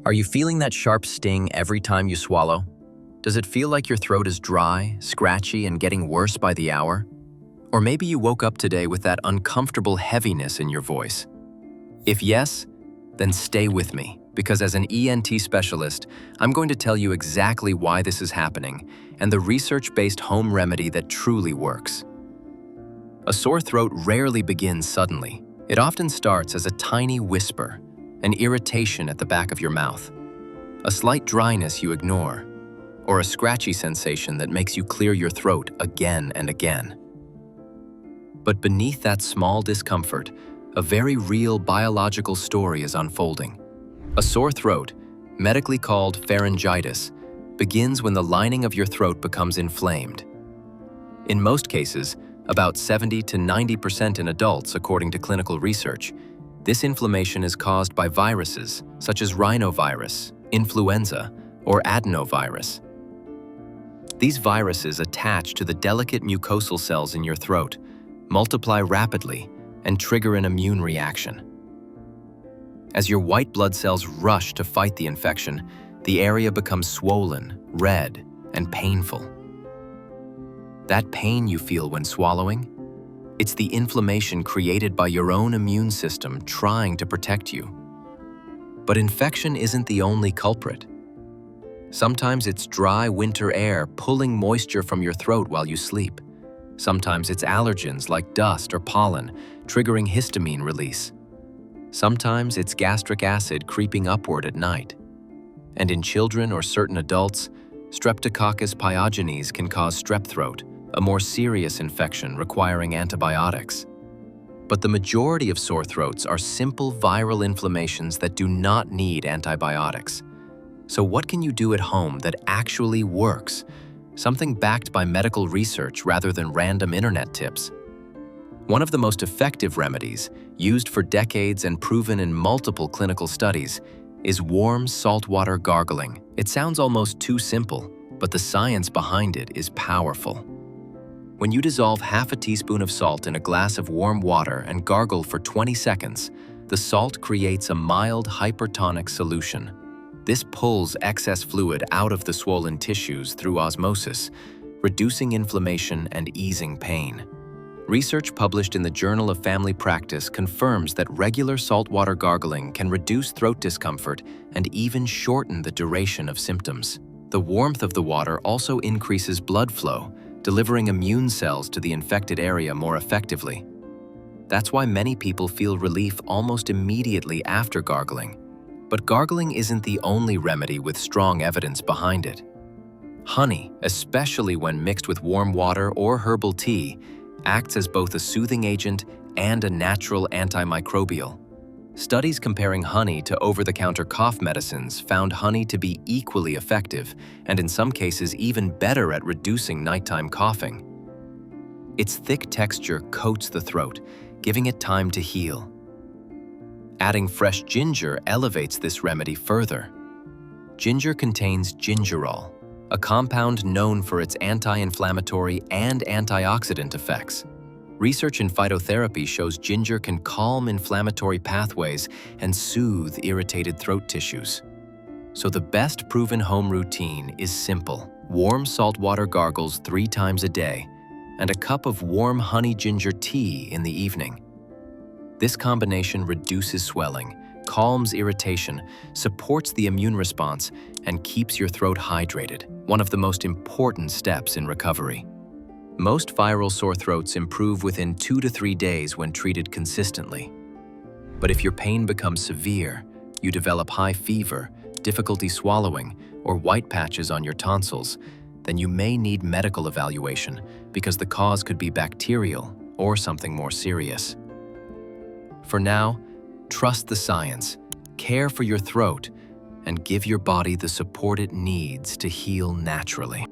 Are you feeling that sharp sting every time you swallow? Does it feel like your throat is dry, scratchy, and getting worse by the hour? Or maybe you woke up today with that uncomfortable heaviness in your voice. If yes, then stay with me, because as an ENT specialist, I'm going to tell you exactly why this is happening and the research-based home remedy that truly works. A sore throat rarely begins suddenly. It often starts as a tiny whisper, an irritation at the back of your mouth, a slight dryness you ignore, or a scratchy sensation that makes you clear your throat again and again. But beneath that small discomfort, a very real biological story is unfolding. A sore throat, medically called pharyngitis, begins when the lining of your throat becomes inflamed. In most cases, about 70 to 90% in adults, according to clinical research, this inflammation is caused by viruses such as rhinovirus, influenza, or adenovirus. These viruses attach to the delicate mucosal cells in your throat, multiply rapidly, and trigger an immune reaction. As your white blood cells rush to fight the infection, the area becomes swollen, red, and painful. That pain you feel when swallowing? It's the inflammation created by your own immune system trying to protect you. But infection isn't the only culprit. Sometimes it's dry winter air pulling moisture from your throat while you sleep. Sometimes it's allergens like dust or pollen triggering histamine release. Sometimes it's gastric acid creeping upward at night. And in children or certain adults, Streptococcus pyogenes can cause strep throat, a more serious infection requiring antibiotics. But the majority of sore throats are simple viral inflammations that do not need antibiotics. So what can you do at home that actually works? Something backed by medical research rather than random internet tips. One of the most effective remedies, used for decades and proven in multiple clinical studies, is warm saltwater gargling. It sounds almost too simple, but the science behind it is powerful. When you dissolve half a teaspoon of salt in a glass of warm water and gargle for 20 seconds, the salt creates a mild hypertonic solution. This pulls excess fluid out of the swollen tissues through osmosis, reducing inflammation and easing pain. Research published in the Journal of Family Practice confirms that regular saltwater gargling can reduce throat discomfort and even shorten the duration of symptoms. The warmth of the water also increases blood flow, delivering immune cells to the infected area more effectively. That's why many people feel relief almost immediately after gargling. But gargling isn't the only remedy with strong evidence behind it. Honey, especially when mixed with warm water or herbal tea, acts as both a soothing agent and a natural antimicrobial. Studies comparing honey to over-the-counter cough medicines found honey to be equally effective and in some cases even better at reducing nighttime coughing. Its thick texture coats the throat, giving it time to heal. Adding fresh ginger elevates this remedy further. Ginger contains gingerol, a compound known for its anti-inflammatory and antioxidant effects. Research in phytotherapy shows ginger can calm inflammatory pathways and soothe irritated throat tissues. So the best proven home routine is simple: warm saltwater gargles 3 times a day and a cup of warm honey ginger tea in the evening. This combination reduces swelling, calms irritation, supports the immune response, and keeps your throat hydrated, one of the most important steps in recovery. Most viral sore throats improve within 2 to 3 days when treated consistently. But if your pain becomes severe, you develop high fever, difficulty swallowing, or white patches on your tonsils, then you may need medical evaluation because the cause could be bacterial or something more serious. For now, trust the science, care for your throat, and give your body the support it needs to heal naturally.